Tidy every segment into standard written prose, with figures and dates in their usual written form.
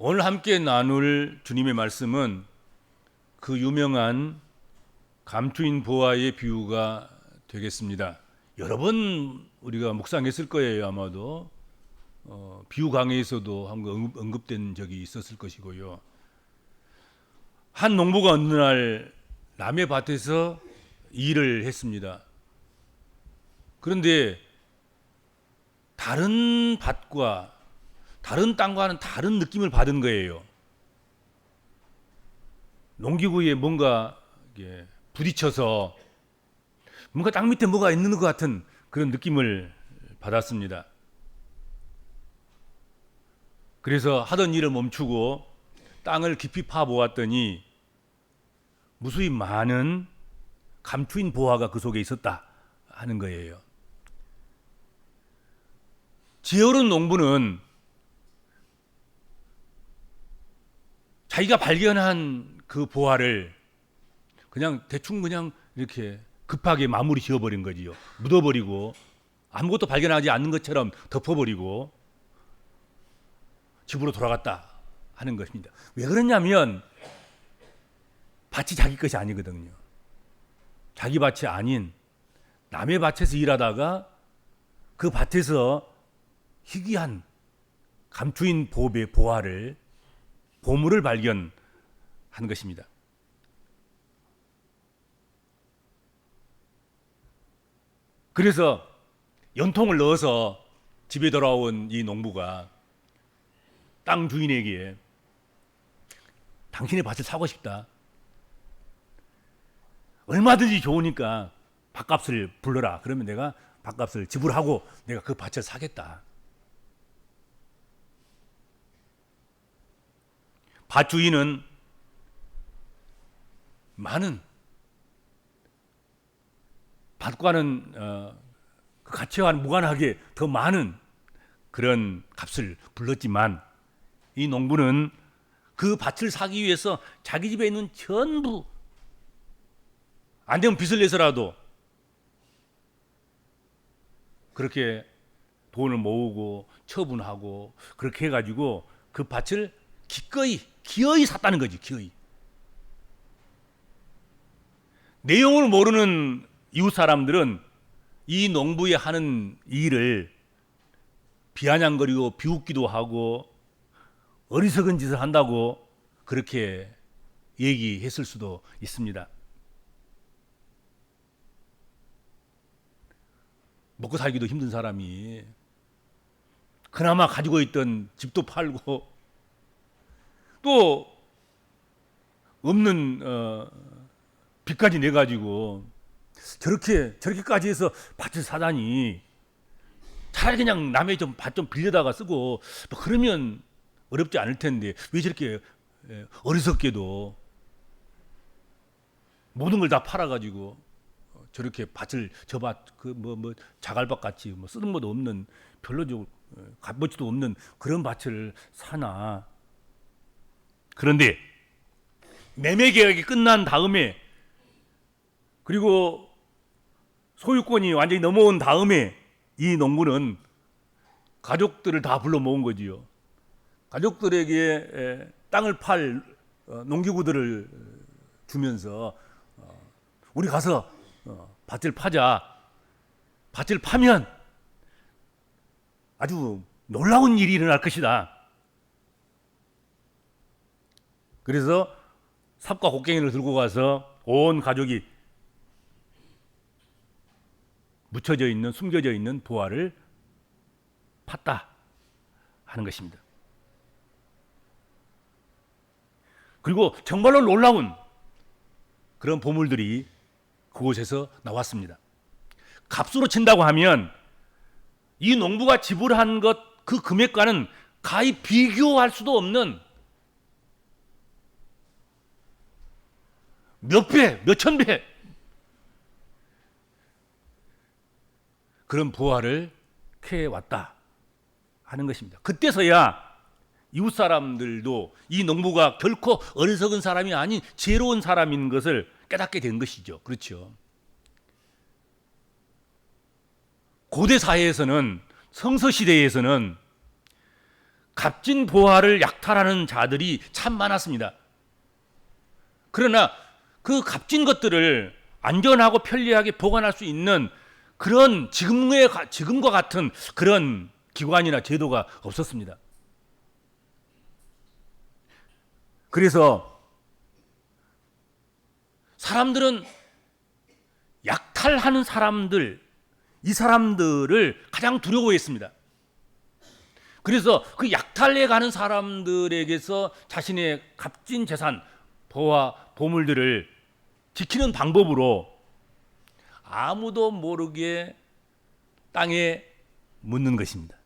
오늘 함께 나눌 주님의 말씀은 그 유명한 감투인 보아의 비유가 되겠습니다. 여러 번 우리가 묵상했을 거예요. 아마도 비유 강의에서도 한번 언급된 적이 있었을 것이고요. 한 농부가 어느 날 남의 밭에서 일을 했습니다. 그런데 다른 밭과 다른 땅과는 다른 느낌을 받은 거예요. 농기구에 뭔가 부딪혀서 뭔가 땅 밑에 뭐가 있는 것 같은 그런 느낌을 받았습니다. 그래서 하던 일을 멈추고 땅을 깊이 파보았더니 무수히 많은 감투인 보화가 그 속에 있었다 하는 거예요. 지혜로운 농부는 자기가 발견한 그 보화를 그냥 대충 그냥 이렇게 급하게 마무리 지어버린 거지요. 묻어버리고 아무것도 발견하지 않는 것처럼 덮어버리고 집으로 돌아갔다 하는 것입니다. 왜 그러냐면 밭이 자기 것이 아니거든요. 자기 밭이 아닌 남의 밭에서 일하다가 그 밭에서 희귀한 감투인 보배 보화를 보물을 발견한 것입니다. 그래서 연통을 넣어서 집에 돌아온 이 농부가 땅 주인에게 당신의 밭을 사고 싶다. 얼마든지 좋으니까 밭값을 불러라. 그러면 내가 밭값을 지불하고 내가 그 밭을 사겠다. 밭 주인은 많은 밭과는 그 가치와는 무관하게 더 많은 그런 값을 불렀지만 이 농부는 그 밭을 사기 위해서 자기 집에 있는 전부 안 되면 빚을 내서라도 그렇게 돈을 모으고 처분하고 그렇게 해가지고 그 밭을 기어이 샀다는 거지. 기어이. 내용을 모르는 이웃 사람들은 이 농부의 하는 일을 비아냥거리고 비웃기도 하고 어리석은 짓을 한다고 그렇게 얘기했을 수도 있습니다. 먹고 살기도 힘든 사람이 그나마 가지고 있던 집도 팔고 또 없는 빚까지 내가지고 저렇게까지 해서 밭을 사다니 차라리 그냥 남의 좀 밭 좀 빌려다가 쓰고 뭐 그러면 어렵지 않을 텐데 왜 저렇게 어리석게도 모든 걸 다 팔아가지고 저렇게 밭을 저밭 그 뭐 자갈밭 같이 뭐 쓰는 것도 없는 별로 좀 값어치도 없는 그런 밭을 사나. 그런데 매매 계약이 끝난 다음에 그리고 소유권이 완전히 넘어온 다음에 이 농부는 가족들을 다 불러 모은 거지요. 가족들에게 땅을 팔 농기구들을 주면서 우리 가서 밭을 파자. 밭을 파면 아주 놀라운 일이 일어날 것이다. 그래서 삽과 곡괭이를 들고 가서 온 가족이 묻혀져 있는 숨겨져 있는 보화를 팠다 하는 것입니다. 그리고 정말로 놀라운 그런 보물들이 그곳에서 나왔습니다. 값으로 친다고 하면 이 농부가 지불한 것 그 금액과는 가히 비교할 수도 없는 몇 배, 몇천 배 그런 부활을 캐왔다 하는 것입니다. 그때서야 이웃 사람들도 이 농부가 결코 어리석은 사람이 아닌 지혜로운 사람인 것을 깨닫게 된 것이죠. 그렇죠. 고대 사회에서는 성서 시대에서는 값진 보화를 약탈하는 자들이 참 많았습니다. 그러나 그 값진 것들을 안전하고 편리하게 보관할 수 있는 그런 지금과 같은 그런 기관이나 제도가 없었습니다. 그래서 사람들은 약탈하는 사람들, 이 사람들을 가장 두려워했습니다. 그래서 그 약탈해 가는 사람들에게서 자신의 값진 재산, 보화, 보물들을 지키는 방법으로 아무도 모르게 땅에 묻는 것입니다.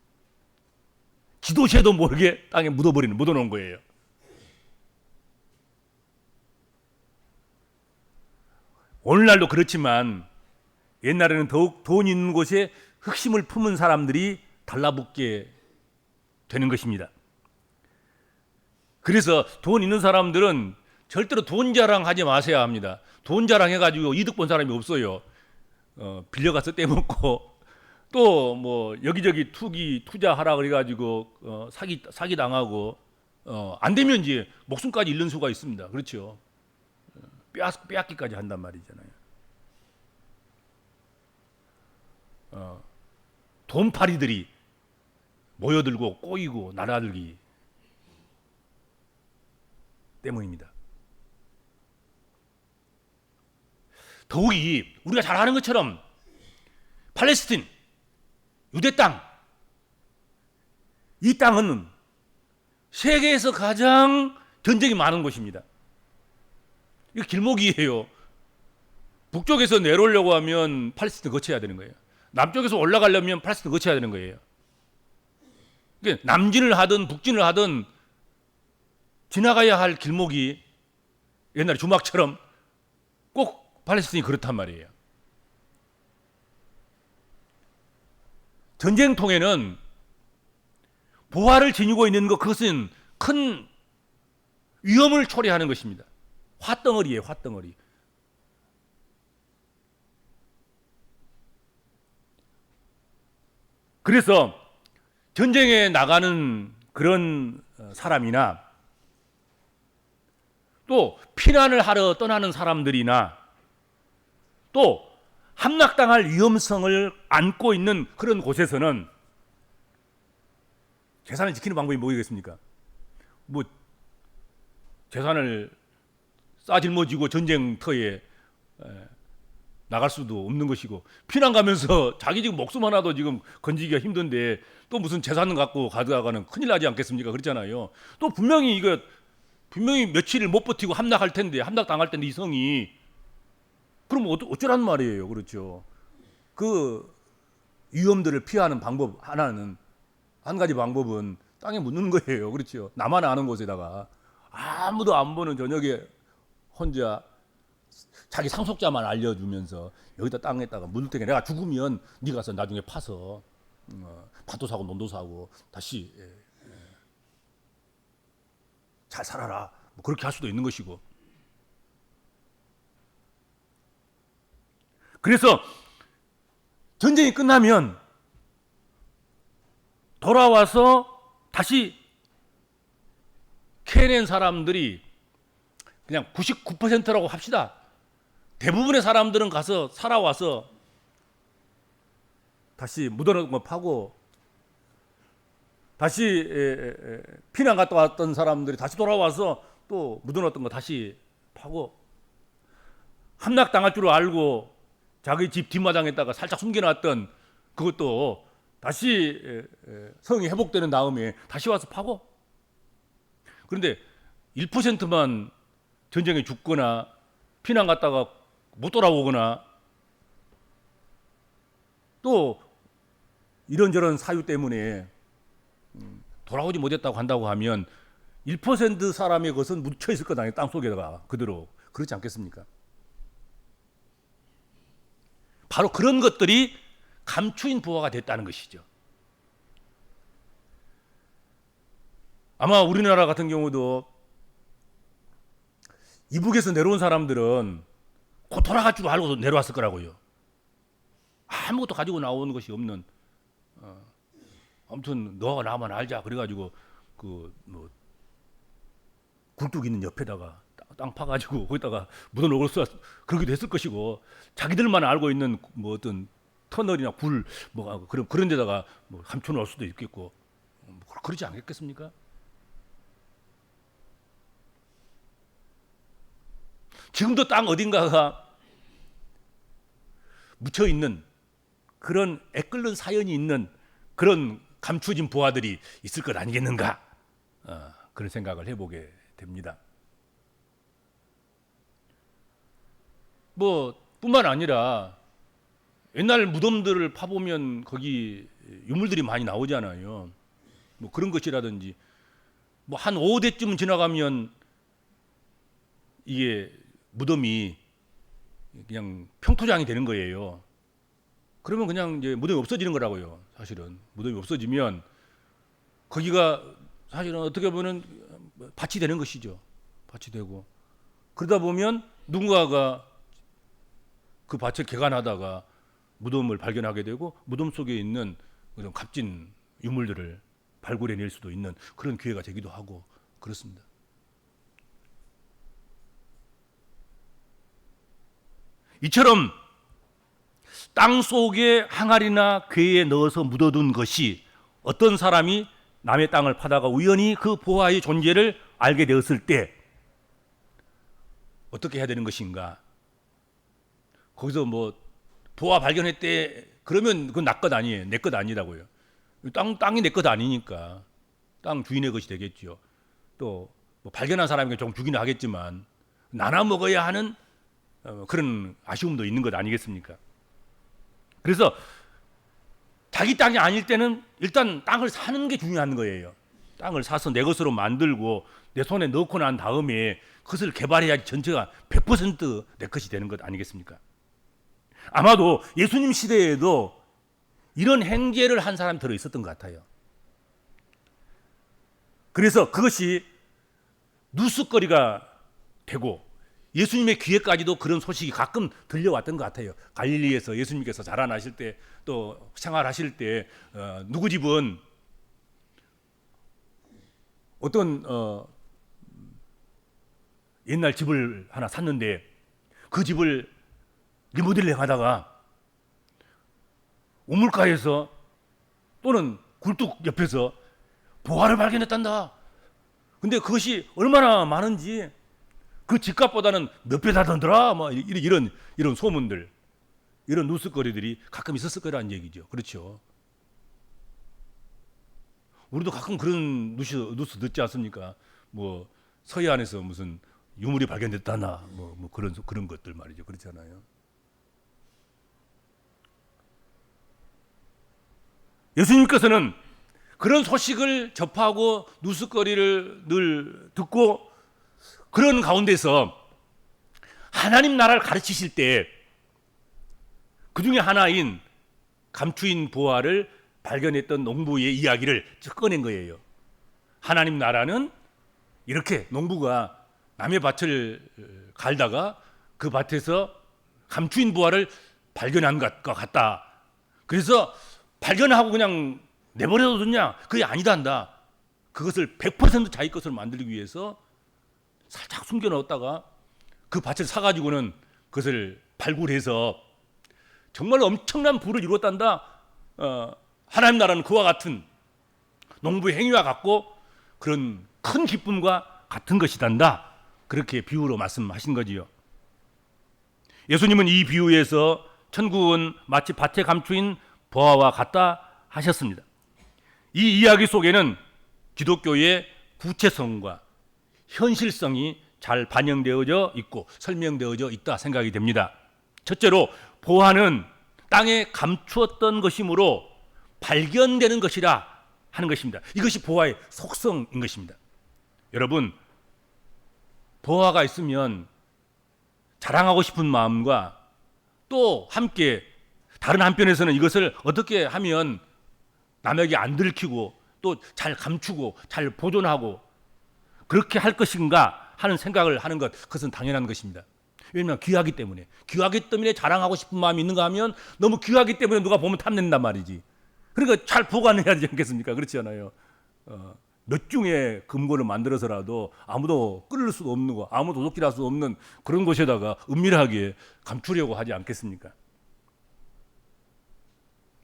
지도새도 모르게 땅에 묻어놓은 거예요. 오늘날도 그렇지만 옛날에는 더욱 돈 있는 곳에 흑심을 품은 사람들이 달라붙게 되는 것입니다. 그래서 돈 있는 사람들은 절대로 돈 자랑하지 마셔야 합니다. 돈 자랑해가지고 이득 본 사람이 없어요. 빌려가서 떼먹고 또 뭐 여기저기 투자하라 그래가지고 사기 당하고 안 되면 이제 목숨까지 잃는 수가 있습니다. 그렇죠. 빼앗기까지 한단 말이잖아요. 돈파리들이 모여들고 꼬이고 날아들기 때문입니다. 더욱이 우리가 잘 아는 것처럼 팔레스틴, 유대 땅, 이 땅은 세계에서 가장 전쟁이 많은 곳입니다. 이거 길목이에요. 북쪽에서 내려오려고 하면 팔레스틴 거쳐야 되는 거예요. 남쪽에서 올라가려면 팔레스틴 거쳐야 되는 거예요. 그러니까 남진을 하든 북진을 하든 지나가야 할 길목이 옛날에 주막처럼 꼭 팔레스틴이 그렇단 말이에요. 전쟁통에는 보화를 지니고 있는 것, 그것은 큰 위험을 초래하는 것입니다. 화덩어리예요, 화덩어리. 그래서 전쟁에 나가는 그런 사람이나 또 피난을 하러 떠나는 사람들이나 또 함락당할 위험성을 안고 있는 그런 곳에서는 재산을 지키는 방법이 뭐겠습니까? 뭐 재산을 싸질머지고 전쟁터에 나갈 수도 없는 것이고, 피난 가면서 자기 지금 목숨 하나도 지금 건지기가 힘든데 또 무슨 재산을 갖고 가져가는 큰일 나지 않겠습니까? 그렇잖아요. 또 분명히 며칠을 못 버티고 함락 당할 텐데 이 성이, 그럼 어쩌란 말이에요. 그렇죠. 그 위험들을 피하는 방법 한 가지 방법은 땅에 묻는 거예요. 그렇죠. 나만 아는 곳에다가 아무도 안 보는 저녁에 혼자 자기 상속자만 알려주면서 여기다 땅에다가 묻을 테니까 내가 죽으면 네가 가서 나중에 파서 밭도 사고 논도 사고 다시 잘 살아라, 뭐 그렇게 할 수도 있는 것이고. 그래서 전쟁이 끝나면 돌아와서 다시 캐낸 사람들이 그냥 99%라고 합시다. 대부분의 사람들은 가서 살아와서 다시 묻어놓은 거 파고, 다시 피난 갔다 왔던 사람들이 다시 돌아와서 또 묻어놓았던 거 다시 파고, 함락 당할 줄 알고 자기 집 뒷마당에다가 살짝 숨겨놨던 그것도 다시 성이 회복되는 다음에 다시 와서 파고. 그런데 1%만 전쟁에 죽거나 피난 갔다가 못 돌아오거나 또 이런저런 사유 때문에 돌아오지 못했다고 한다고 하면 1% 사람의 것은 묻혀 있을 거다, 땅 속에다가 그대로. 그렇지 않겠습니까? 바로 그런 것들이 감추인 부화가 됐다는 것이죠. 아마 우리나라 같은 경우도 이북에서 내려온 사람들은 곧 돌아갈 줄 알고 내려왔을 거라고요. 아무것도 가지고 나오는 것이 없는, 아무튼 너와 나만 알자 그래가지고 그 뭐 굴뚝 있는 옆에다가 땅 파가지고 거기다가 묻어놓을 수 그러기도 했을 것이고, 자기들만 알고 있는 뭐 어떤 터널이나 굴 뭐 그런 데다가 뭐 감춰놓을 수도 있겠고, 뭐 그러지 않겠습니까? 지금도 땅 어딘가가 묻혀 있는 그런 애끓는 사연이 있는 그런 감추어진 보화들이 있을 것 아니겠는가, 그런 생각을 해보게 됩니다. 뭐 뿐만 아니라 옛날 무덤들을 파보면 거기 유물들이 많이 나오잖아요. 뭐 그런 것이라든지, 뭐 한 5대쯤 지나가면 이게 무덤이 그냥 평토장이 되는 거예요. 그러면 그냥 이제 무덤이 없어지는 거라고요. 사실은 무덤이 없어지면 거기가 사실은 어떻게 보면 밭이 되는 것이죠. 밭이 되고, 그러다 보면 누군가가 그 밭을 개간하다가 무덤을 발견하게 되고, 무덤 속에 있는 그런 값진 유물들을 발굴해낼 수도 있는 그런 기회가 되기도 하고 그렇습니다. 이처럼 땅 속에 항아리나 궤에 넣어서 묻어둔 것이 어떤 사람이 남의 땅을 파다가 우연히 그 보화의 존재를 알게 되었을 때 어떻게 해야 되는 것인가? 거기서 뭐 보화 발견했대 그러면 그건 나 것 아니에요. 내 것 아니라고요. 땅이 내 것 아니니까 땅 주인의 것이 되겠죠. 또 뭐 발견한 사람에게 좀 주기는 하겠지만 나눠 먹어야 하는 그런 아쉬움도 있는 것 아니겠습니까? 그래서 자기 땅이 아닐 때는 일단 땅을 사는 게 중요한 거예요. 땅을 사서 내 것으로 만들고 내 손에 넣고 난 다음에 그것을 개발해야지 전체가 100% 내 것이 되는 것 아니겠습니까? 아마도 예수님 시대에도 이런 행제를 한 사람이 들어 있었던 것 같아요. 그래서 그것이 뉴스거리가 되고 예수님의 귀에까지도 그런 소식이 가끔 들려왔던 것 같아요. 갈릴리에서 예수님께서 자라나실 때, 또 생활하실 때 누구 집은 어떤 옛날 집을 하나 샀는데 그 집을 리모델링 하다가 우물가에서 또는 굴뚝 옆에서 보화를 발견했단다. 근데 그것이 얼마나 많은지 그 집값보다는 몇 배 다 던더라. 뭐 이런 소문들, 이런 뉴스거리들이 가끔 있었을 거라는 얘기죠. 그렇죠. 우리도 가끔 그런 뉴스 듣지 않습니까? 뭐 서해안에서 무슨 유물이 발견됐다나 뭐 그런 것들 말이죠. 그렇잖아요. 예수님께서는 그런 소식을 접하고 뉴스거리를 늘 듣고 그런 가운데서 하나님 나라를 가르치실 때 그 중에 하나인 감추인 보화를 발견했던 농부의 이야기를 꺼낸 거예요. 하나님 나라는 이렇게 농부가 남의 밭을 갈다가 그 밭에서 감추인 보화를 발견한 것과 같다. 그래서 발견하고 그냥 내버려둬 뒀냐? 그게 아니단다. 그것을 100% 자기 것으로 만들기 위해서 살짝 숨겨 넣었다가 그 밭을 사가지고는 그것을 발굴해서 정말 엄청난 부를 이루었단다. 하나님 나라는 그와 같은 농부의 행위와 같고 그런 큰 기쁨과 같은 것이단다. 그렇게 비유로 말씀하신 거지요. 예수님은 이 비유에서 천국은 마치 밭에 감추인 보화와 같다 하셨습니다. 이 이야기 속에는 기독교의 구체성과 현실성이 잘 반영되어져 있고 설명되어져 있다 생각이 됩니다. 첫째로 보화는 땅에 감추었던 것이므로 발견되는 것이라 하는 것입니다. 이것이 보화의 속성인 것입니다. 여러분, 보화가 있으면 자랑하고 싶은 마음과 또 함께 다른 한편에서는 이것을 어떻게 하면 남에게 안 들키고 또 잘 감추고 잘 보존하고 그렇게 할 것인가 하는 생각을 하는 것, 그것은 당연한 것입니다. 왜냐하면 귀하기 때문에 자랑하고 싶은 마음이 있는가 하면 너무 귀하기 때문에 누가 보면 탐낸단 말이지. 그러니까 잘 보관해야 되지 않겠습니까? 그렇지 않아요? 몇 중의 금고를 만들어서라도 아무도 끌을 수도 없는 거, 아무도 도둑질할 수 없는 그런 곳에다가 은밀하게 감추려고 하지 않겠습니까?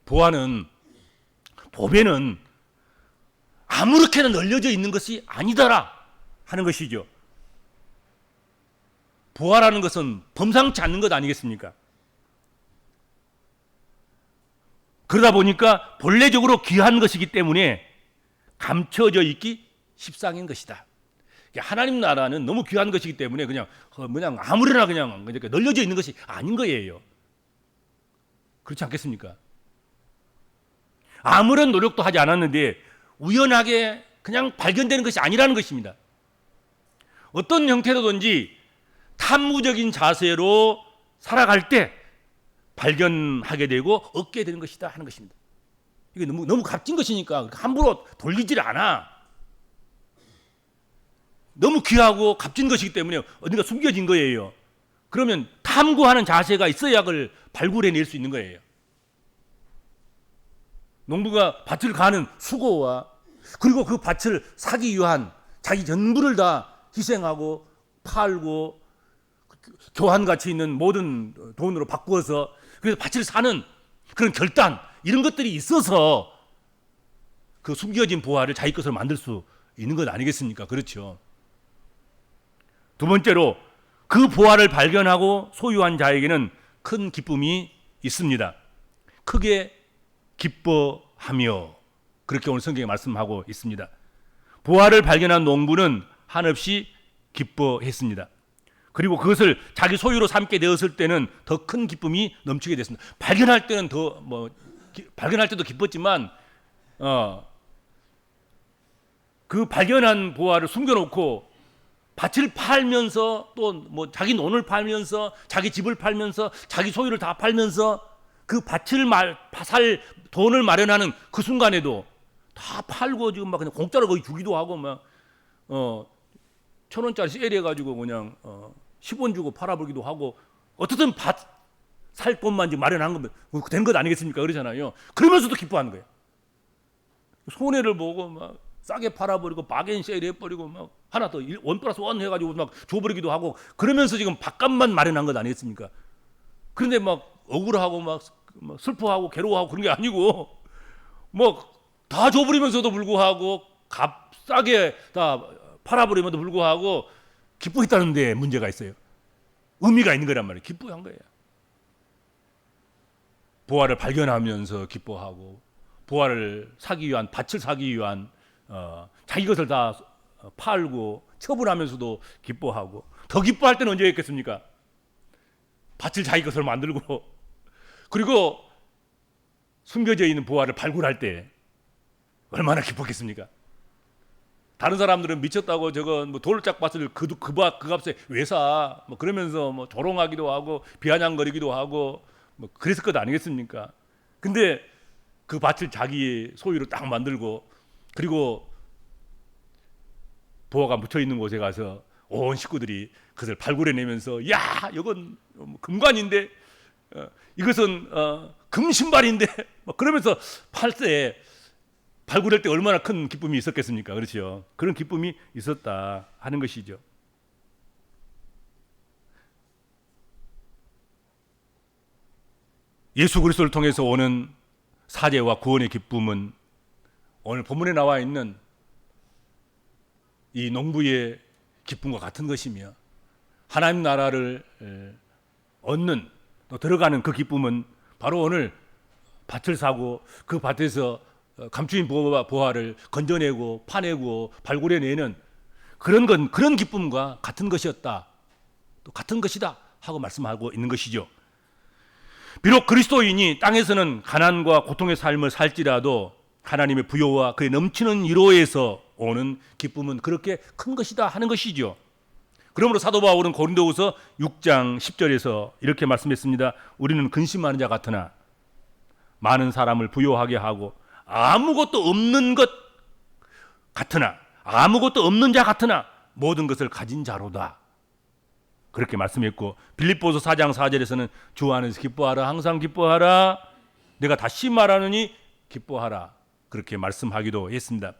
보배는 아무렇게나 널려져 있는 것이 아니더라 하는 것이죠. 보화라는 것은 범상치 않는 것 아니겠습니까? 그러다 보니까 본래적으로 귀한 것이기 때문에 감춰져 있기 십상인 것이다. 하나님 나라는 너무 귀한 것이기 때문에 그냥 아무래나 그냥 널려져 있는 것이 아닌 거예요. 그렇지 않겠습니까? 아무런 노력도 하지 않았는데 우연하게 그냥 발견되는 것이 아니라는 것입니다. 어떤 형태로든지 탐무적인 자세로 살아갈 때 발견하게 되고 얻게 되는 것이다 하는 것입니다. 이게 너무 값진 것이니까 함부로 돌리질 않아. 너무 귀하고 값진 것이기 때문에 어딘가 숨겨진 거예요. 그러면 탐구하는 자세가 있어야 그걸 발굴해낼 수 있는 거예요. 농부가 밭을 가는 수고와 그리고 그 밭을 사기 위한 자기 전부를 다 희생하고 팔고 교환 가치 있는 모든 돈으로 바꾸어서 그래서 밭을 사는 그런 결단 이런 것들이 있어서 그 숨겨진 보화를 자기 것으로 만들 수 있는 것 아니겠습니까? 그렇죠. 두 번째로 그 보화를 발견하고 소유한 자에게는 큰 기쁨이 있습니다. 크게 기뻐하며 그렇게 오늘 성경에 말씀하고 있습니다. 보화를 발견한 농부는 한없이 기뻐했습니다. 그리고 그것을 자기 소유로 삼게 되었을 때는 더 큰 기쁨이 넘치게 됐습니다. 발견할 때는 발견할 때도 기뻤지만 그 발견한 보화를 숨겨놓고 밭을 팔면서 또 자기 논을 팔면서 자기 집을 팔면서 자기 소유를 다 팔면서 그 밭을 살 돈을 마련하는 그 순간에도 다 팔고 지금 그냥 공짜로 거의 주기도 하고 1,000원짜리 세일 해가지고 그냥 10원 주고 팔아보기도 하고 어떻든 밭 살 곳만 지금 마련한 거면 된 것 아니겠습니까? 그러잖아요. 그러면서도 기뻐하는 거예요. 손해를 보고 싸게 팔아버리고 바겐 세일 해버리고 하나 더 원 플러스 원 해가지고 줘버리기도 하고 그러면서 지금 밥값만 마련한 것 아니겠습니까? 그런데 억울하고 슬퍼하고 괴로워하고 그런 게 아니고 다 줘버리면서도 불구하고 값싸게 다 팔아버리면서도 불구하고 기뻐했다는 데 문제가 있어요. 의미가 있는 거란 말이에요. 기뻐한 거예요. 보화를 발견하면서 기뻐하고 보화를 사기 위한 밭을 사기 위한 자기 것을 다 팔고 처분하면서도 기뻐하고 더 기뻐할 때는 언제였겠습니까? 밭을 자기 것을 만들고 그리고 숨겨져 있는 보화를 발굴할 때 얼마나 기뻤겠습니까? 다른 사람들은 미쳤다고 저거 돌짝밭을 그 값에 왜 사? 그러면서 조롱하기도 하고 비아냥거리기도 하고 그랬을 것 아니겠습니까? 근데 그 밭을 자기 소유로 딱 만들고 그리고 보화가 묻혀 있는 곳에 가서 온 식구들이 그것을 발굴해내면서 야, 이건 금관인데 이것은 금신발인데 그러면서 팔 때 발굴할 때 얼마나 큰 기쁨이 있었겠습니까? 그렇죠. 그런 기쁨이 있었다 하는 것이죠. 예수 그리스도를 통해서 오는 사죄와 구원의 기쁨은 오늘 본문에 나와 있는 이 농부의 기쁨과 같은 것이며 하나님 나라를 얻는 또 들어가는 그 기쁨은 바로 오늘 밭을 사고 그 밭에서 감추인 보화를 건져내고 파내고 발굴해내는 그런 기쁨과 같은 것이었다. 또 같은 것이다 하고 말씀하고 있는 것이죠. 비록 그리스도인이 땅에서는 가난과 고통의 삶을 살지라도 하나님의 부요와 그의 넘치는 위로에서 오는 기쁨은 그렇게 큰 것이다 하는 것이죠. 그러므로 사도 바울은 고린도후서 6장 10절에서 이렇게 말씀했습니다. 우리는 근심하는 자 같으나 많은 사람을 부요하게 하고 아무것도 없는 자 같으나 모든 것을 가진 자로다. 그렇게 말씀했고 빌립보서 4장 4절에서는 주 안에서 기뻐하라. 항상 기뻐하라. 내가 다시 말하느니 기뻐하라. 그렇게 말씀하기도 했습니다.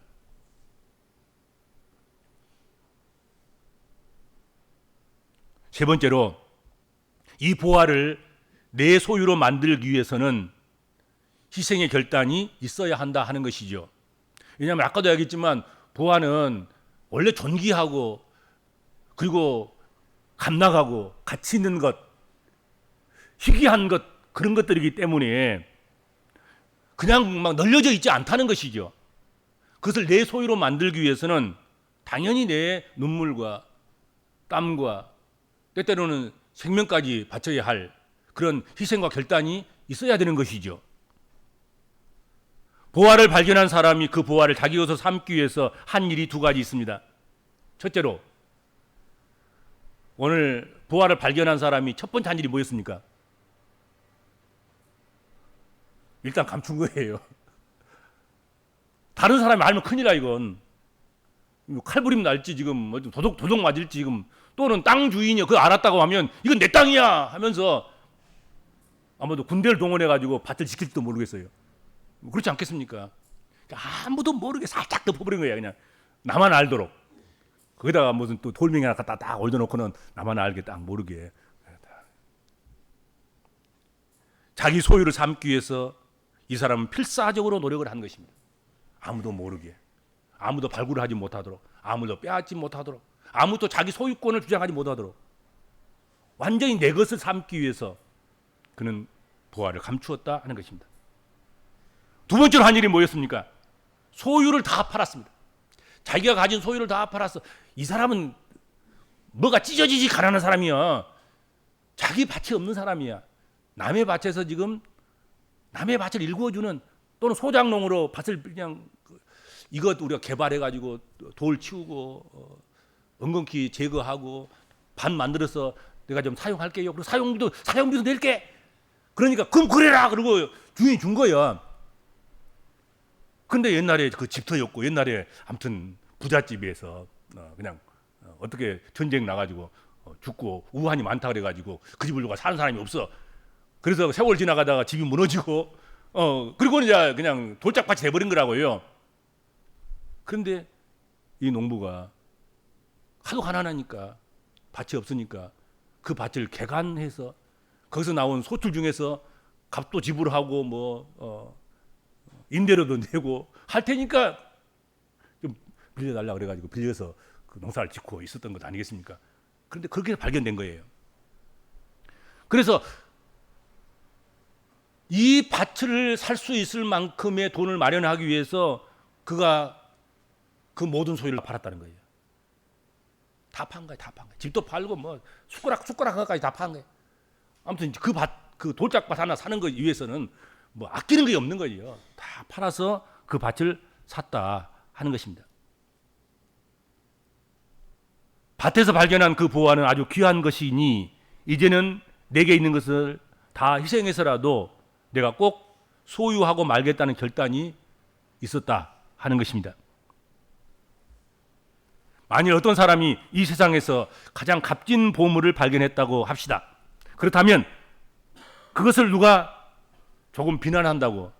세 번째로 이 보화를 내 소유로 만들기 위해서는 희생의 결단이 있어야 한다 하는 것이죠. 왜냐하면 아까도 얘기했지만 보화는 원래 존귀하고 그리고 값나가고 가치 있는 것, 희귀한 것, 그런 것들이기 때문에 그냥 막 널려져 있지 않다는 것이죠. 그것을 내 소유로 만들기 위해서는 당연히 내 눈물과 땀과 때때로는 생명까지 바쳐야 할 그런 희생과 결단이 있어야 되는 것이죠. 보화를 발견한 사람이 그 보화를 자기 것으로 삼기 위해서 한 일이 두 가지 있습니다. 첫째로 오늘 보화를 발견한 사람이 첫 번째 한 일이 뭐였습니까? 일단 감춘 거예요. 다른 사람이 알면 큰일이야 이건. 칼부림 날지 지금 뭐 도둑 맞을지 지금 또는 땅 주인이 그거 알았다고 하면 이건 내 땅이야 하면서 아무도 군대를 동원해 가지고 밭을 지킬지도 모르겠어요. 그렇지 않겠습니까? 아무도 모르게 살짝 덮어버린 거야 그냥 나만 알도록. 거기다가 무슨 또 돌멩이 하나 갖다 딱 올려놓고는 나만 알게 딱 모르게. 자기 소유를 삼기 위해서 이 사람은 필사적으로 노력을 한 것입니다. 아무도 모르게, 아무도 발굴을 하지 못하도록, 아무도 빼앗지 못하도록, 아무도 자기 소유권을 주장하지 못하도록 완전히 내 것을 삼기 위해서 그는 보화를 감추었다 하는 것입니다. 두 번째로 한 일이 뭐였습니까? 소유를 다 팔았습니다. 자기가 가진 소유를 다 팔았어. 이 사람은 뭐가 찢어지지 가난한 사람이야. 자기 밭이 없는 사람이야. 남의 밭에서 지금 남의 밭을 일구어주는 또는 소장농으로 밭을 그냥 이것 우리가 개발해가지고 돌 치우고 엉겅퀴 제거하고 밭 만들어서 내가 좀 사용할게요. 그리고 사용비도 낼게. 그러니까 그럼 그래라. 그러고 주인이 준 거야. 근데 옛날에 그 집터였고 옛날에 아무튼 부잣집에서 그냥 어떻게 전쟁 나가지고 죽고 우환이 많다 그래가지고 그 집을 누가 사는 사람이 없어. 그래서 세월 지나가다가 집이 무너지고 그리고 이제 그냥 돌짝밭이 돼버린 거라고요. 그런데 이 농부가 하도 가난하니까 밭이 없으니까 그 밭을 개간해서 거기서 나온 소출 중에서 값도 지불하고 뭐 임대료도 내고 할 테니까 좀 빌려달라 그래가지고 빌려서 그 농사를 짓고 있었던 것 아니겠습니까? 그런데 그렇게 발견된 거예요. 그래서 이 밭을 살 수 있을 만큼의 돈을 마련하기 위해서 그가 그 모든 소유를 팔았다는 거예요. 다 판 거예요. 다 판 거예요. 집도 팔고 뭐 숟가락까지 다 판 거예요. 아무튼 그 돌짝밭 하나 사는 것 위해서는 뭐 아끼는 게 없는 거예요. 다 팔아서 그 밭을 샀다 하는 것입니다. 밭에서 발견한 그 보화는 아주 귀한 것이니 이제는 내게 있는 것을 다 희생해서라도 내가 꼭 소유하고 말겠다는 결단이 있었다 하는 것입니다. 만일 어떤 사람이 이 세상에서 가장 값진 보물을 발견했다고 합시다. 그렇다면 그것을 누가 조금 비난한다고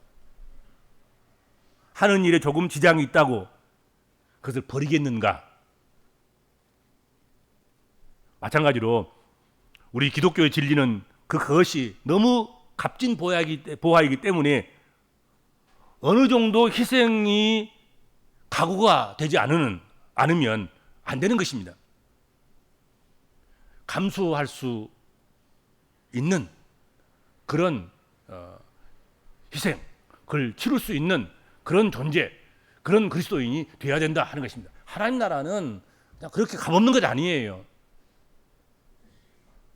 하는 일에 조금 지장이 있다고 그것을 버리겠는가? 마찬가지로 우리 기독교의 진리는 그것이 너무 값진 보화이기 때문에 어느 정도 희생이 각오가 되지 않으면 안 되는 것입니다. 감수할 수 있는 그런 희생, 그걸 치룰 수 있는 그런 존재, 그런 그리스도인이 되어야 된다 하는 것입니다. 하나님 나라는 그냥 그렇게 값없는 것 아니에요.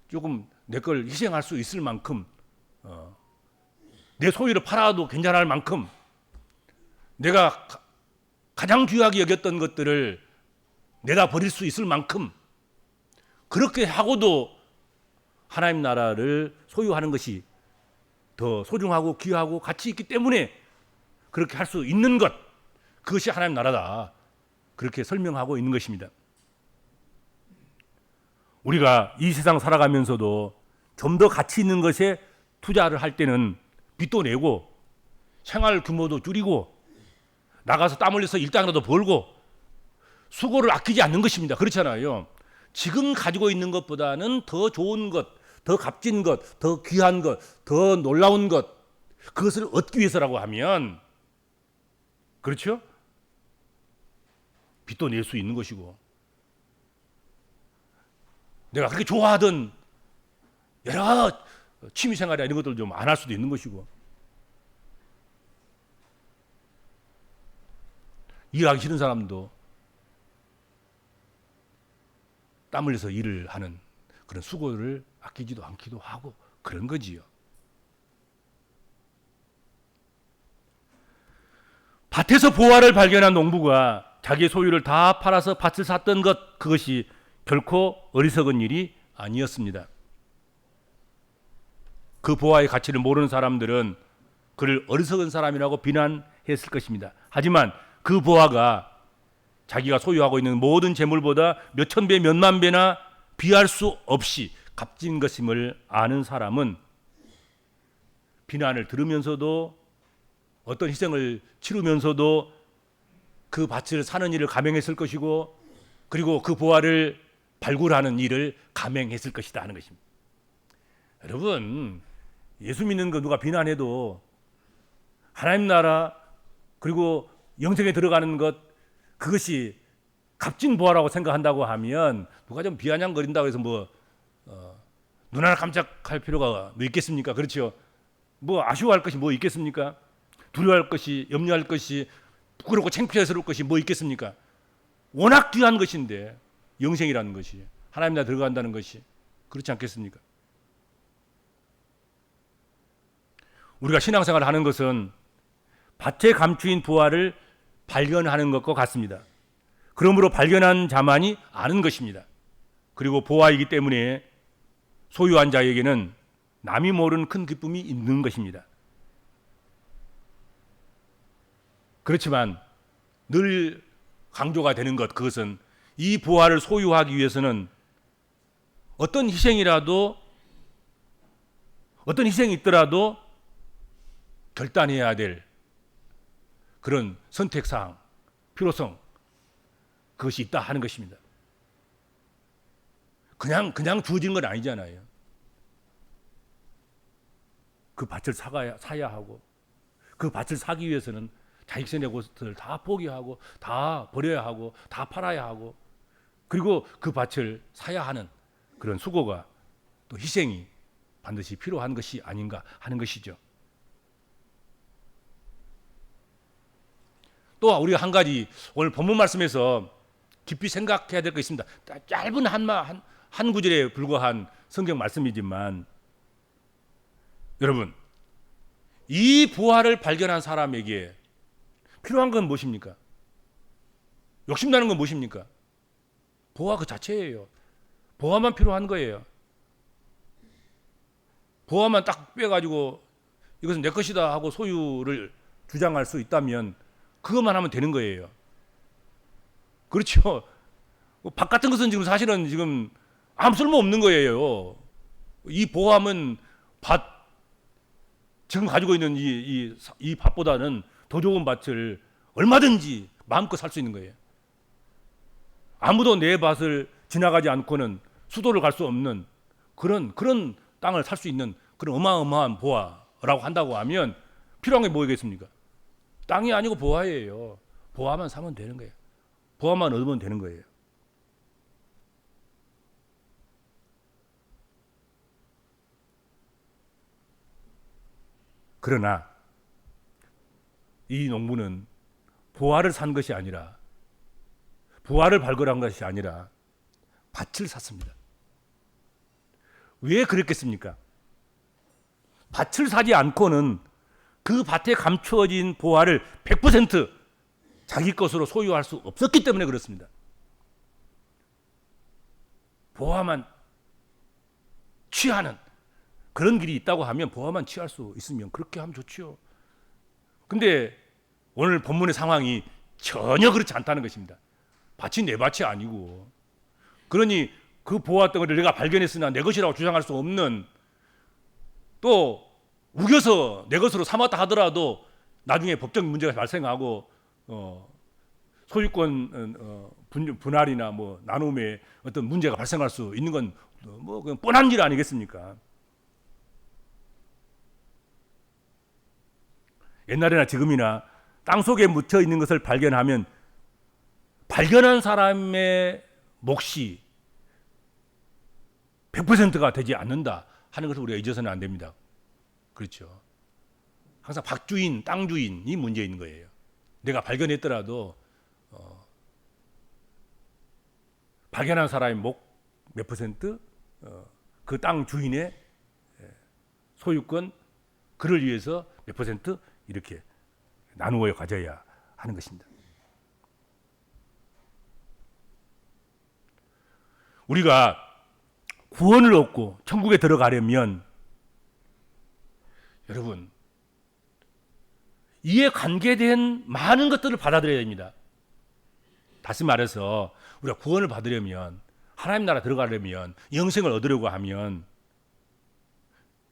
조금 내 걸 희생할 수 있을 만큼 내 소유를 팔아도 괜찮을 만큼 내가 가장 귀하게 여겼던 것들을 내다 버릴 수 있을 만큼 그렇게 하고도 하나님 나라를 소유하는 것이 더 소중하고 귀하고 가치 있기 때문에 그렇게 할 수 있는 것, 그것이 하나님 나라다. 그렇게 설명하고 있는 것입니다. 우리가 이 세상 살아가면서도 좀 더 가치 있는 것에 투자를 할 때는 빚도 내고 생활 규모도 줄이고 나가서 땀 흘려서 일당이라도 벌고 수고를 아끼지 않는 것입니다. 그렇잖아요. 지금 가지고 있는 것보다는 더 좋은 것, 더 값진 것, 더 귀한 것, 더 놀라운 것, 그것을 얻기 위해서라고 하면, 그렇죠? 빚도 낼 수 있는 것이고, 내가 그렇게 좋아하던 여러 취미생활이나 이런 것들 좀 안 할 수도 있는 것이고, 일하기 싫은 사람도 땀 흘려서 일을 하는 그런 수고를 아끼지도 않기도 하고 그런 거지요. 밭에서 보화를 발견한 농부가 자기의 소유를 다 팔아서 밭을 샀던 것, 그것이 결코 어리석은 일이 아니었습니다. 그 보화의 가치를 모르는 사람들은 그를 어리석은 사람이라고 비난했을 것입니다. 하지만 그 보화가 자기가 소유하고 있는 모든 재물보다 몇천 배, 몇만 배나 비할 수 없이 값진 것임을 아는 사람은 비난을 들으면서도 어떤 희생을 치르면서도 그 밭을 사는 일을 감행했을 것이고, 그리고 그 보화를 발굴하는 일을 감행했을 것이다 하는 것입니다. 여러분, 예수 믿는 거 누가 비난해도 하나님 나라 그리고 영생에 들어가는 것, 그것이 값진 보화라고 생각한다고 하면 누가 좀 비아냥거린다고 해서 눈 하나 깜짝할 필요가 뭐 있겠습니까? 그렇죠? 뭐 아쉬워할 것이 뭐 있겠습니까? 두려워할 것이, 염려할 것이, 부끄럽고 창피해스러울 것이 뭐 있겠습니까? 워낙 귀한 것인데, 영생이라는 것이, 하나님 나라 들어간다는 것이, 그렇지 않겠습니까? 우리가 신앙생활을 하는 것은 밭에 감추인 부활을 발견하는 것과 같습니다. 그러므로 발견한 자만이 아는 것입니다. 그리고 보화이기 때문에 소유한 자에게는 남이 모르는 큰 기쁨이 있는 것입니다. 그렇지만 늘 강조가 되는 것, 그것은 이 보화를 소유하기 위해서는 어떤 희생이라도, 어떤 희생이 있더라도 결단해야 될 그런 선택사항, 필요성, 그것이 있다 하는 것입니다. 그냥 주어진 건 아니잖아요. 그 밭을 사야 하고, 그 밭을 사기 위해서는 자식선의 것을 다 포기하고, 다 버려야 하고, 다 팔아야 하고, 그리고 그 밭을 사야 하는 그런 수고가, 또 희생이 반드시 필요한 것이 아닌가 하는 것이죠. 또 우리가 한 가지 오늘 본문 말씀에서 깊이 생각해야 될 것이 있습니다. 짧은 한 구절에 불과한 성경 말씀이지만, 여러분, 이 보화를 발견한 사람에게 필요한 건 무엇입니까? 욕심나는 건 무엇입니까? 보화 그 자체예요. 보화만 필요한 거예요. 보화만 딱 빼가지고 이것은 내 것이다 하고 소유를 주장할 수 있다면 그것만 하면 되는 거예요. 그렇죠? 밭 같은 것은 사실은 지금 아무 쓸모 없는 거예요. 이 보함은 지금 가지고 있는 이 밭보다는 더 좋은 밭을 얼마든지 마음껏 살 수 있는 거예요. 아무도 내 밭을 지나가지 않고는 수도를 갈 수 없는 그런 땅을 살 수 있는 그런 어마어마한 보화라고 한다고 하면 필요한 게 뭐겠습니까? 땅이 아니고 보화예요. 보화만 사면 되는 거예요. 보화만 얻으면 되는 거예요. 그러나 이 농부는 보화를 산 것이 아니라, 보화를 발굴한 것이 아니라 밭을 샀습니다. 왜 그랬겠습니까? 밭을 사지 않고는 그 밭에 감추어진 보화를 100% 자기 것으로 소유할 수 없었기 때문에 그렇습니다. 보화만 취하는 그런 길이 있다고 하면 보화만 취할 수 있으면 그렇게 하면 좋지요. 근데 오늘 본문의 상황이 전혀 그렇지 않다는 것입니다. 밭이 내 밭이 아니고, 그러니 그 보화 덩어리를 내가 발견했으나 내 것이라고 주장할 수 없는, 또 우겨서 내 것으로 삼았다 하더라도 나중에 법적 문제가 발생하고 소유권 분할이나 뭐 나눔에 어떤 문제가 발생할 수 있는 건 뭐 그냥 뻔한 일 아니겠습니까? 옛날이나 지금이나 땅 속에 묻혀 있는 것을 발견하면 발견한 사람의 몫이 100%가 되지 않는다 하는 것을 우리가 잊어서는 안 됩니다. 그렇죠. 항상 박주인, 땅 주인이 문제 있는 거예요. 내가 발견했더라도 발견한 사람의 목 몇 퍼센트, 그 땅 주인의 소유권, 그를 위해서 몇 퍼센트 이렇게 나누어 가져야 하는 것입니다. 우리가 구원을 얻고 천국에 들어가려면 여러분 이에 관계된 많은 것들을 받아들여야 됩니다. 다시 말해서 우리가 구원을 받으려면, 하나님 나라 들어가려면, 영생을 얻으려고 하면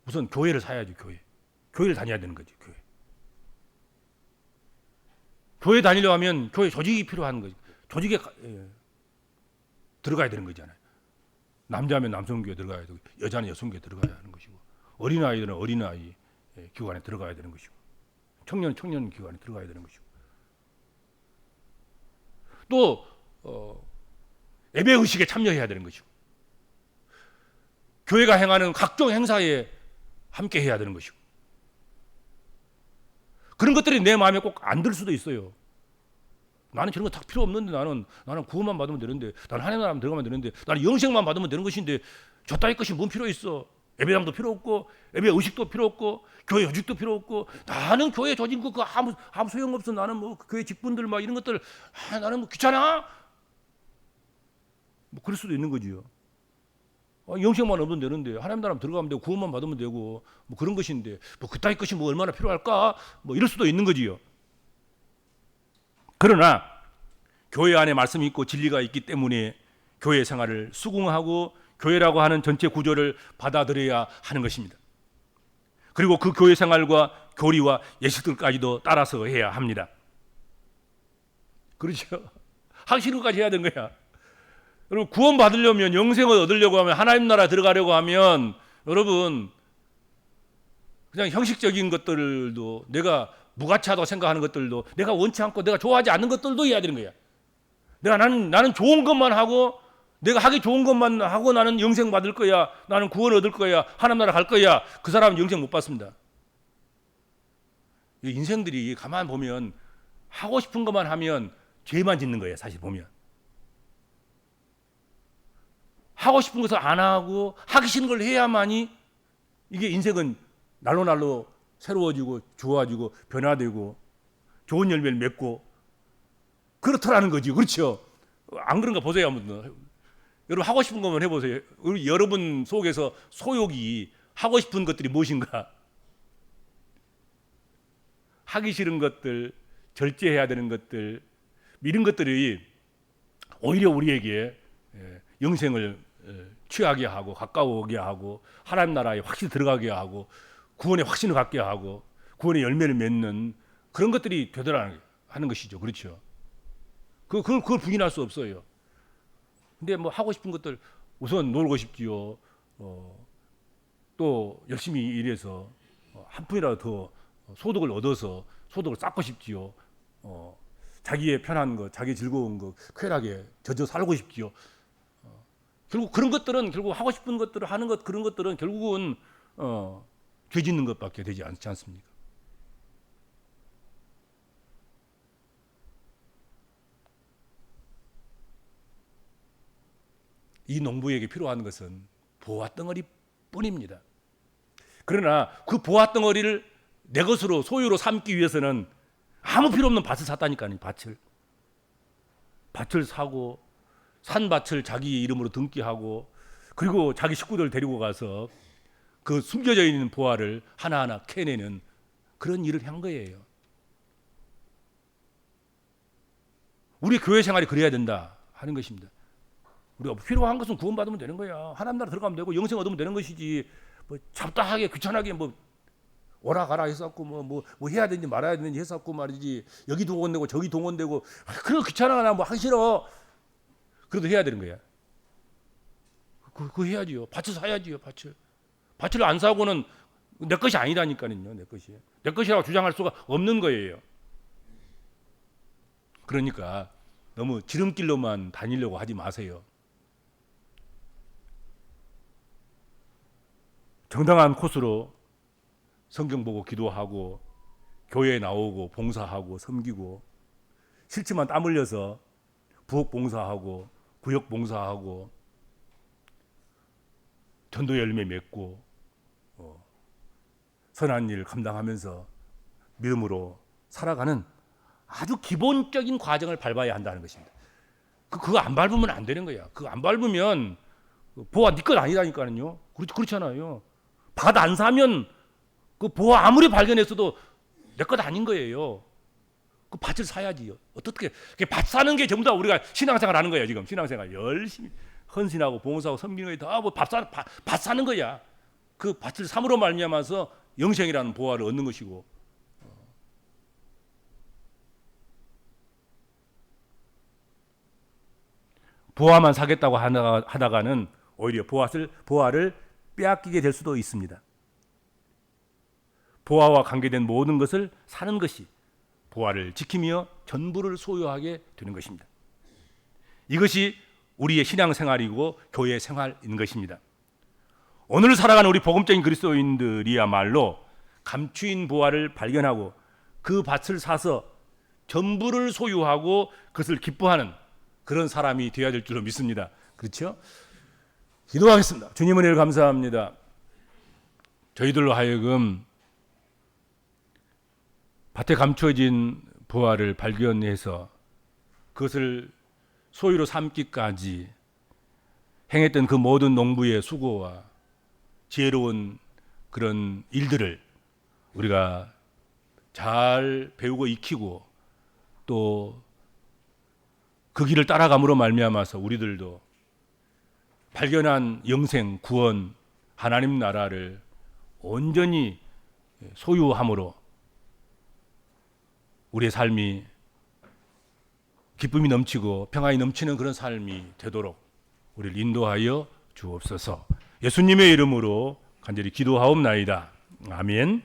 우선 교회를 사야죠. 교회를 다녀야 되는 거지. 교회 다니려고 하면 교회 조직이 필요한 거지. 조직에 들어가야 되는 거잖아요. 남자면 남성교회 들어가야 되고, 여자는 여성교회 들어가야 하는 것이고, 어린아이들은 어린아이 기관에 들어가야 되는 것이고, 청년 기관에 들어가야 되는 것이고, 또 예배 의식에 참여해야 되는 것이고, 교회가 행하는 각종 행사에 함께 해야 되는 것이고, 그런 것들이 내 마음에 꼭 안 들 수도 있어요. 나는 저런 거 다 필요 없는데, 나는 구원만 받으면 되는데, 나는 하나님 나라만 들어가면 되는데, 나는 영생만 받으면 되는 것인데, 저 따위 것이 뭔 필요 있어? 예배당도 필요 없고, 예배 의식도 필요 없고, 교회 조직도 필요 없고, 나는 교회 조직 그거 아무 소용 없어. 나는 뭐 교회 직분들 막 이런 것들 나는 뭐 귀찮아. 뭐 그럴 수도 있는 거지요. 영생만 얻으면 되는데, 하나님 나라만 들어가면 되고, 구원만 받으면 되고, 뭐 그런 것인데, 뭐 그따위 것이 뭐 얼마나 필요할까? 뭐 이럴 수도 있는 거지요. 그러나 교회 안에 말씀이 있고 진리가 있기 때문에 교회 생활을 수긍하고 교회라고 하는 전체 구조를 받아들여야 하는 것입니다. 그리고 그 교회 생활과 교리와 예식들까지도 따라서 해야 합니다. 그렇죠? 하기 싫은 것까지 해야 되는 거야. 여러분, 구원 받으려면, 영생을 얻으려고 하면, 하나님 나라 들어가려고 하면, 여러분 그냥 형식적인 것들도, 내가 무가치하다고 생각하는 것들도, 내가 원치 않고 내가 좋아하지 않는 것들도 해야 되는 거야. 나는 좋은 것만 하고, 내가 하기 좋은 것만 하고 나는 영생 받을 거야, 나는 구원 얻을 거야, 하나님 나라 갈 거야. 그 사람은 영생 못 받습니다. 인생들이 가만 보면 하고 싶은 것만 하면 죄만 짓는 거예요. 사실 보면 하고 싶은 것을 안 하고 하기 싫은 걸 해야만이, 이게 인생은 날로 새로워지고 좋아지고 변화되고 좋은 열매를 맺고 그렇더라는 거지. 그렇죠? 안 그런가 보세요. 한번 여러분 하고 싶은 것만 해보세요. 여러분 속에서 소욕이, 하고 싶은 것들이 무엇인가? 하기 싫은 것들, 절제해야 되는 것들, 이런 것들이 오히려 우리에게 영생을 취하게 하고 가까워오게 하고 하나님 나라에 확실히 들어가게 하고 구원의 확신을 갖게 하고 구원의 열매를 맺는 그런 것들이 되더라 하는 것이죠. 그렇죠? 그걸 부인할 수 없어요. 근데 뭐 하고 싶은 것들, 우선 놀고 싶지요. 또 열심히 일해서 한 푼이라도 더 소득을 얻어서 소득을 쌓고 싶지요. 자기의 편한 것, 자기 즐거운 것, 쾌락에 젖어 살고 싶지요. 결국 그런 것들은, 결국 하고 싶은 것들을 하는 것, 그런 것들은 결국은 죄 짓는 것밖에 되지 않지 않습니까? 이 농부에게 필요한 것은 보화 덩어리 뿐입니다. 그러나 그 보화 덩어리를 내 것으로, 소유로 삼기 위해서는 아무 필요 없는 밭을 샀다니까요. 밭을 사고, 산 밭을 자기 이름으로 등기하고, 그리고 자기 식구들 데리고 가서 그 숨겨져 있는 보화를 하나하나 캐내는 그런 일을 한 거예요. 우리 교회 생활이 그래야 된다 하는 것입니다. 우리가 필요한 것은 구원받으면 되는 거야. 하나님 나라 들어가면 되고 영생 얻으면 되는 것이지, 뭐 잡다하게 귀찮게 뭐 오라 가라 했었고 뭐 해야 되는지 말아야 되는지 했었고 말이지, 여기 동원되고 저기 동원되고 그런 귀찮아, 나 뭐 하기 싫어. 그래도 해야 되는 거야. 그거 해야지요. 밭을 사야지요. 밭을 안 사고는 내 것이 아니라니까요. 내 것이. 내 것이라고 주장할 수가 없는 거예요. 그러니까 너무 지름길로만 다니려고 하지 마세요. 정당한 코스로 성경 보고 기도하고 교회에 나오고 봉사하고 섬기고 싫지만 땀 흘려서 부엌 봉사하고 구역 봉사하고 전도 열매 맺고 선한 일 감당하면서 믿음으로 살아가는 아주 기본적인 과정을 밟아야 한다는 것입니다. 그거 안 밟으면 안 되는 거야. 그거 안 밟으면 보아 네 것 아니라니까요. 그렇잖아요. 밭 안 사면 그 보아 아무리 발견했어도 내 것 아닌 거예요. 그 밭을 사야지요. 어떻게 밭 사는 게 전부 다 우리가 신앙생활 하는 거예요. 지금 신앙생활 열심히 헌신하고 봉사하고 섬기는 게 다 뭐 밭 사는 거야. 그 밭을 삼으로 말미암아서 영생이라는 보화를 얻는 것이고. 보화만 사겠다고 하다가는 오히려 보화를 빼앗기게 될 수도 있습니다. 보화와 관계된 모든 것을 사는 것이 보화를 지키며 전부를 소유하게 되는 것입니다. 이것이 우리의 신앙생활이고 교회 생활인 것입니다. 오늘 살아가는 우리 복음적인 그리스도인들이야말로 감추인 보화를 발견하고 그 밭을 사서 전부를 소유하고 그것을 기뻐하는 그런 사람이 되어야 될 줄로 믿습니다. 그렇죠? 기도하겠습니다. 주님 은혜를 감사합니다. 저희들로 하여금 밭에 감춰진 보화를 발견해서 그것을 소유로 삼기까지 행했던 그 모든 농부의 수고와 지혜로운 그런 일들을 우리가 잘 배우고 익히고 또 그 길을 따라감으로 말미암아서 우리들도 발견한 영생, 구원, 하나님 나라를 온전히 소유함으로 우리의 삶이 기쁨이 넘치고 평안이 넘치는 그런 삶이 되도록 우리를 인도하여 주옵소서. 예수님의 이름으로 간절히 기도하옵나이다. 아멘.